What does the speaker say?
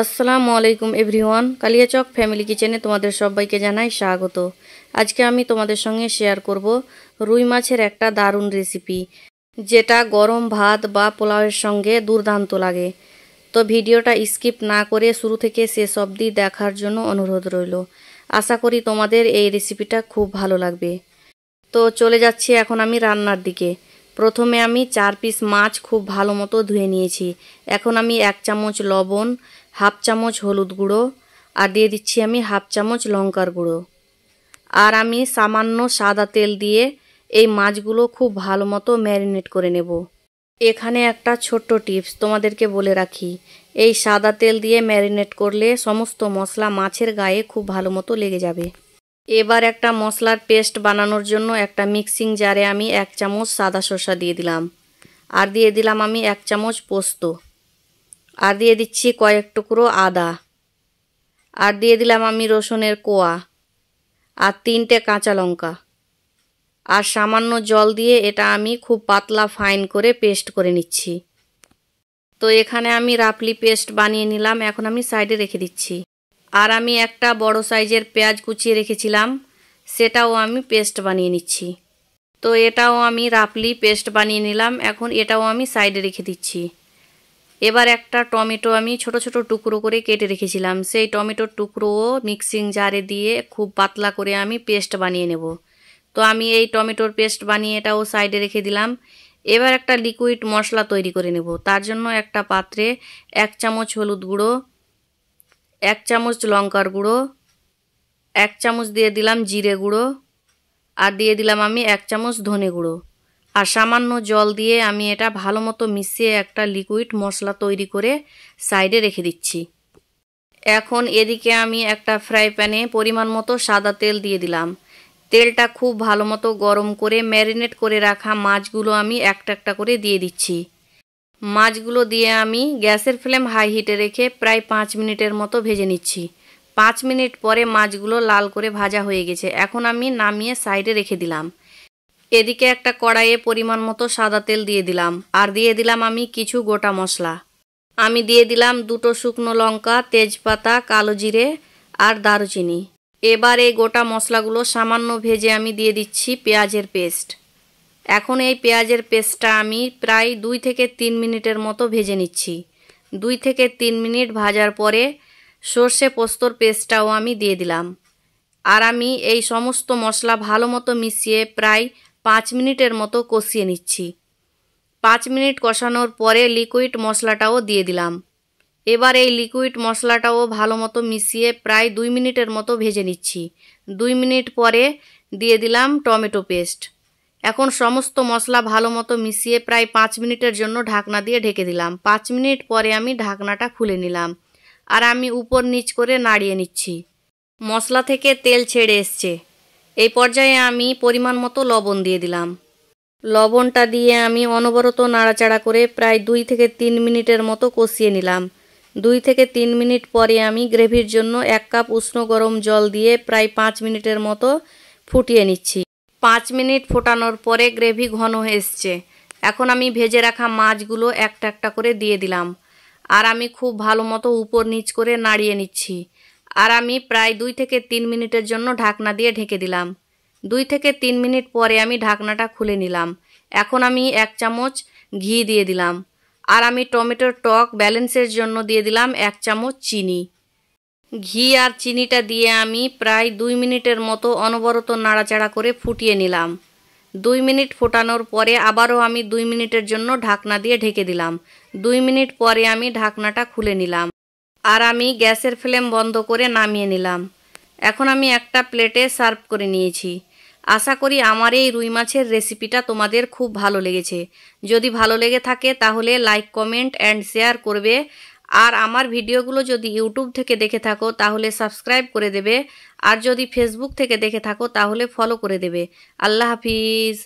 আসসালামু আলাইকুম everyone, Kaliachak family কিচেনে তোমাদের সবাইকে জানাই স্বাগত। আজকে আমি তোমাদের সঙ্গে শেয়ার করব রুই মাছের একটা দারুণ রেসিপি, যেটা গরম ভাত বা পোলাওয়ের সঙ্গে দুর্দান্ত লাগে। তো ভিডিওটা স্কিপ না করে শুরু থেকে শেষ অবধি দেখার জন্য অনুরোধ রইল। আশা করি তোমাদের এই রেসিপিটা খুব ভালো লাগবে। তো চলে যাচ্ছি এখন আমি রান্নার দিকে। প্রথমে আমি 4 পিস মাছ খুব ভালো মতো ধুয়ে নিয়েছি। এখন আমি 1 চামচ লবণ, হাফ চামচ হলুদ গুঁড়ো আর দিয়ে দিচ্ছি আমি হাফ চামচ লঙ্কার গুঁড়ো। আর আমি সামান্য সাদা তেল দিয়ে এই মাছগুলো খুব ভালো মতো ম্যারিনেট করে নেব। এখানে একটা ছোট্ট টিপস তোমাদেরকে বলে রাখি, এই সাদা তেল দিয়ে ম্যারিনেট করলে সমস্ত মশলা মাছের গায়ে খুব ভালো মতো লেগে যাবে। এবার একটা মশলার পেস্ট বানানোর জন্য একটা মিক্সিং জারে আমি 1 চামচ সাদা সরষা দিয়ে দিলাম। আর দিয়ে দিলাম আমি 1 চামচ পোস্ত। আর দিয়ে দিচ্ছি কয়েক টুকরো আদা। আর দিয়ে দিলাম আমি রসুনের কোয়া আর 3টে কাঁচা লঙ্কা। আর সামান্য জল দিয়ে এটা আমি খুব পাতলা ফাইন করে পেস্ট করে নিচ্ছি। তো এখানে আমি রাফলি পেস্ট বানিয়ে নিলাম, এখন আমি সাইডে রেখে দিচ্ছি। আর আমি একটা বড় সাইজের পেঁয়াজ কুচিয়ে রেখেছিলাম, সেটাও আমি পেস্ট বানিয়ে নিচ্ছি। তো এটাও আমি রাফলি পেস্ট বানিয়ে নিলাম, এখন এটাও আমি সাইডে রেখে দিচ্ছি। এবার একটা টমেটো আমি ছোট ছোট টুকরো করে কেটে রেখেছিলাম, সেই টমেটোর টুকরোও মিক্সিং জারে দিয়ে খুব পাতলা করে আমি পেস্ট বানিয়ে নেব। তো আমি এই টমেটোর পেস্ট বানিয়ে এটাও সাইডে রেখে দিলাম। এবার একটা লিকুইড মশলা তৈরি করে নেব। তার জন্য একটা পাত্রে 1 চামচ হলুদ গুঁড়ো, 1 চামচ লঙ্কার গুঁড়ো, 1 চামচ দিয়ে দিলাম জিরে গুঁড়ো, আর দিয়ে দিলাম আমি 1 চামচ ধনে গুঁড়ো। আর সামান্য জল দিয়ে আমি এটা ভালো মতো মিশিয়ে একটা লিকুইড মশলা তৈরি করে সাইডে রেখে দিচ্ছি। এখন এদিকে আমি একটা ফ্রাই প্যানে পরিমাণ মতো সাদা তেল দিয়ে দিলাম। তেলটা খুব ভালো মতো গরম করে ম্যারিনেট করে রাখা মাছগুলো আমি একটা একটা করে দিয়ে দিচ্ছি। মাছগুলো দিয়ে আমি গ্যাসের ফ্লেম হাই হিটে রেখে প্রায় 5 মিনিটের মতো ভেজে নিচ্ছি। 5 মিনিট পরে মাছগুলো লাল করে ভাজা হয়ে গেছে, এখন আমি নামিয়ে সাইডে রেখে দিলাম। এদিকে একটা কড়াইয়ে পরিমাণ মতো সাদা তেল দিয়ে দিলাম। আর দিয়ে দিলাম আমি কিছু গোটা মশলা। আমি দিয়ে দিলাম 2টো শুকনো লঙ্কা, তেজপাতা, কালো জিরে আর দারুচিনি। এবার এই গোটা মশলাগুলো সামান্য ভেজে আমি দিয়ে দিচ্ছি পেঁয়াজের পেস্ট। এখন এই পেঁয়াজের পেস্টটা আমি প্রায় 2 থেকে 3 মিনিটের মতো ভেজে নিচ্ছি। 2 থেকে 3 মিনিট ভাজার পরে সর্ষে পোস্তর পেস্টটাও আমি দিয়ে দিলাম। আর আমি এই সমস্ত মশলা ভালো মতো মিশিয়ে প্রায় 5 মিনিটের মতো কষিয়ে নিচ্ছি। 5 মিনিট কষানোর পরে লিকুইড মশলাটাও দিয়ে দিলাম। এবার এই লিকুইড মশলাটাও ভালো মতো মিশিয়ে প্রায় 2 মিনিটের মতো ভেজে নিচ্ছি। 2 মিনিট পরে দিয়ে দিলাম টমেটো পেস্ট। এখন সমস্ত মশলা ভালো মতো মিশিয়ে প্রায় 5 মিনিটের জন্য ঢাকনা দিয়ে ঢেকে দিলাম। 5 মিনিট পরে আমি ঢাকনাটা খুলে নিলাম। আর আমি উপর নিচ করে নাড়িয়ে নিচ্ছি। মশলা থেকে তেল ছেড়ে এসছে। এই পর্যায়ে আমি পরিমাণ মতো লবণ দিয়ে দিলাম। লবণটা দিয়ে আমি অনবরত নাড়াচাড়া করে প্রায় 2 থেকে 3 মিনিটের মতো কষিয়ে নিলাম। 2 থেকে 3 মিনিট পরে আমি গ্রেভির জন্য 1 কাপ উষ্ণ গরম জল দিয়ে প্রায় 5 মিনিটের মতো ফুটিয়ে নিচ্ছি। 5 মিনিট ফোটানোর পরে গ্রেভি ঘন হয়ে এসছে। এখন আমি ভেজে রাখা মাছগুলো একটা একটা করে দিয়ে দিলাম। আর আমি খুব ভালো মতো উপর নিচ করে নাড়িয়ে নিচ্ছি। আর আমি প্রায় 2 থেকে 3 মিনিটের জন্য ঢাকনা দিয়ে ঢেকে দিলাম। 2 থেকে 3 মিনিট পরে আমি ঢাকনাটা খুলে নিলাম। এখন আমি 1 চামচ ঘি দিয়ে দিলাম। আর আমি টমেটোর টক ব্যালেন্সের জন্য দিয়ে দিলাম 1 চামচ চিনি। ঘি আর চিনিটা দিয়ে আমি প্রায় 2 মিনিটের মতো অনবরত নাড়াচাড়া করে ফুটিয়ে নিলাম। 2 মিনিট ফোটানোর পরে আবারও আমি 2 মিনিটের জন্য ঢাকনা দিয়ে ঢেকে দিলাম। 2 মিনিট পরে আমি ঢাকনাটা খুলে নিলাম। আর আমি গ্যাসের ফ্লেম বন্ধ করে নামিয়ে নিলাম। এখন আমি একটা প্লেটে সার্ভ করে নিয়েছি। আশা করি আমার এই রুই মাছের রেসিপিটা তোমাদের খুব ভালো লেগেছে। যদি ভালো লেগে থাকে তাহলে লাইক, কমেন্ট অ্যান্ড শেয়ার করবে। আর আমার ভিডিওগুলো যদি ইউটিউব থেকে দেখে থাকো তাহলে সাবস্ক্রাইব করে দেবে। আর যদি ফেসবুক থেকে দেখে থাকো তাহলে ফলো করে দেবে। আল্লাহ হাফিজ।